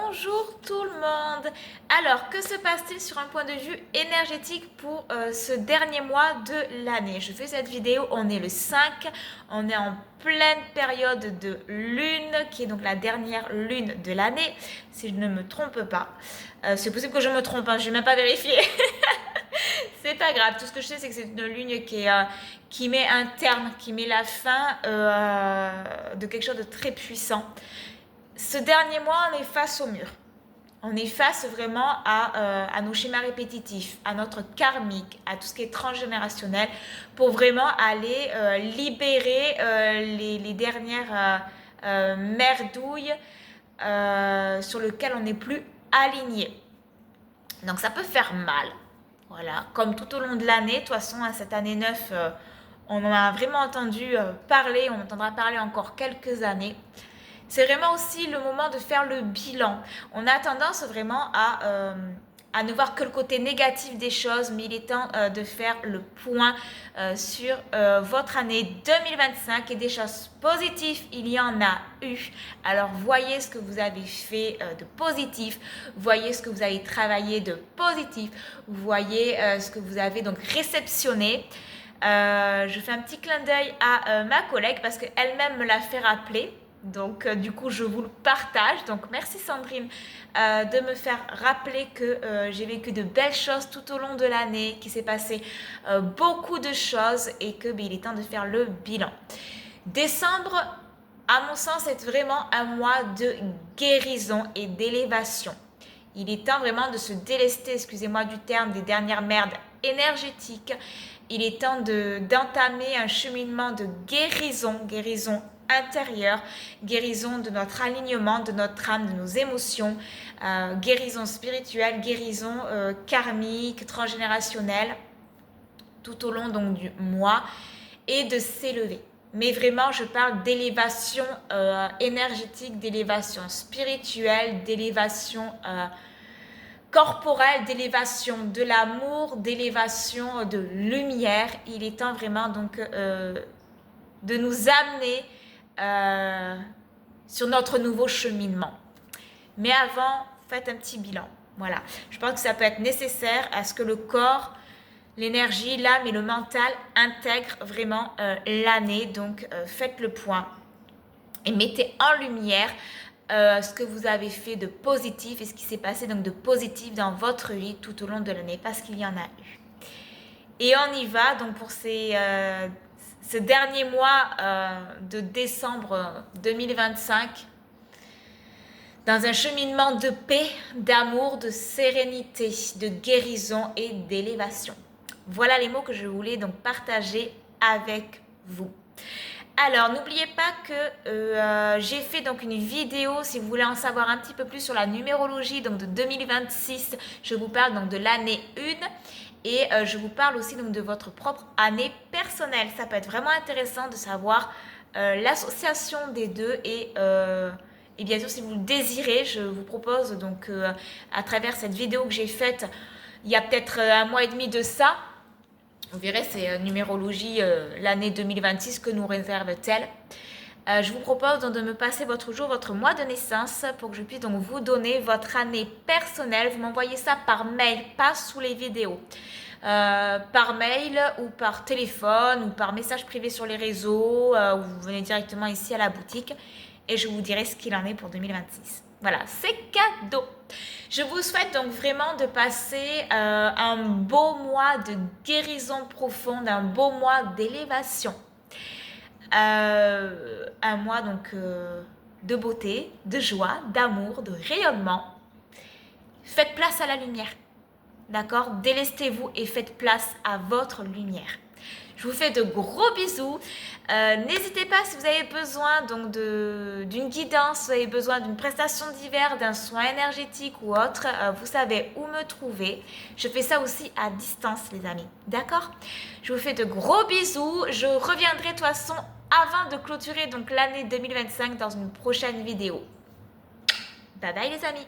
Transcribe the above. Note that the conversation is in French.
Bonjour tout le monde. Alors, que se passe-t-il sur un point de vue énergétique pour ce dernier mois de l'année? Je fais cette vidéo, on est le 5, on est en pleine période de lune, qui est donc la dernière lune de l'année, si je ne me trompe pas. C'est possible que je me trompe, hein, je n'ai même pas vérifié. C'est pas grave, tout ce que je sais, c'est que c'est une lune qui met un terme, qui met la fin de quelque chose de très puissant. Ce dernier mois, on est face au mur. On est face vraiment à nos schémas répétitifs, à notre karmique, à tout ce qui est transgénérationnel, pour vraiment aller libérer les dernières merdouilles sur lesquelles on n'est plus aligné. Donc ça peut faire mal. Voilà, comme tout au long de l'année, de toute façon, cette année 9, on en a vraiment entendu parler, on entendra parler encore quelques années. C'est vraiment aussi le moment de faire le bilan. On a tendance vraiment à ne voir que le côté négatif des choses, mais il est temps de faire le point sur votre année 2025 et des choses positives, il y en a eu. Alors voyez ce que vous avez fait de positif, voyez ce que vous avez travaillé de positif, voyez ce que vous avez donc réceptionné. Je fais un petit clin d'œil à ma collègue parce qu'elle-même me l'a fait rappeler. Donc, du coup, je vous le partage. Donc, merci Sandrine de me faire rappeler que j'ai vécu de belles choses tout au long de l'année, qu'il s'est passé beaucoup de choses et que il est temps de faire le bilan. Décembre, à mon sens, est vraiment un mois de guérison et d'élévation. Il est temps vraiment de se délester, excusez-moi du terme, des dernières merdes énergétiques. Il est temps d'entamer un cheminement de guérison intérieure, guérison de notre alignement, de notre âme, de nos émotions, guérison spirituelle, guérison karmique, transgénérationnelle, tout au long donc du mois, et de s'élever. Mais vraiment, je parle d'élévation énergétique, d'élévation spirituelle, d'élévation corporelle, d'élévation de l'amour, d'élévation de lumière. Il est temps vraiment donc de nous amener sur notre nouveau cheminement. Mais avant, faites un petit bilan. Voilà. Je pense que ça peut être nécessaire à ce que le corps, l'énergie, l'âme et le mental intègrent vraiment l'année. Donc, faites le point et mettez en lumière ce que vous avez fait de positif et ce qui s'est passé donc de positif dans votre vie tout au long de l'année, parce qu'il y en a eu. Et on y va donc pour ce dernier mois de décembre 2025, dans un cheminement de paix, d'amour, de sérénité, de guérison et d'élévation. Voilà les mots que je voulais donc partager avec vous. Alors, n'oubliez pas que j'ai fait donc une vidéo, si vous voulez en savoir un petit peu plus sur la numérologie donc de 2026, je vous parle donc de l'année 1 et je vous parle aussi donc de votre propre année personnelle. Ça peut être vraiment intéressant de savoir l'association des deux et bien sûr si vous le désirez, je vous propose donc à travers cette vidéo que j'ai faite il y a peut-être un mois et demi de ça. Vous verrez, c'est numérologie, l'année 2026 que nous réserve-t-elle. Je vous propose donc de me passer votre jour, votre mois de naissance pour que je puisse donc vous donner votre année personnelle. Vous m'envoyez ça par mail, pas sous les vidéos. Par mail ou par téléphone ou par message privé sur les réseaux ou vous venez directement ici à la boutique et je vous dirai ce qu'il en est pour 2026. Voilà, c'est cadeau. Je vous souhaite donc vraiment de passer un beau mois de guérison profonde, un beau mois d'élévation. Un mois donc de beauté, de joie, d'amour, de rayonnement. Faites place à la lumière, d'accord? Délestez-vous et faites place à votre lumière. Je vous fais de gros bisous. N'hésitez pas si vous avez besoin donc d'une guidance, si vous avez besoin d'une prestation d'hiver, d'un soin énergétique ou autre, vous savez où me trouver. Je fais ça aussi à distance les amis, d'accord? Je vous fais de gros bisous. Je reviendrai de toute façon avant de clôturer donc l'année 2025 dans une prochaine vidéo. Bye bye les amis.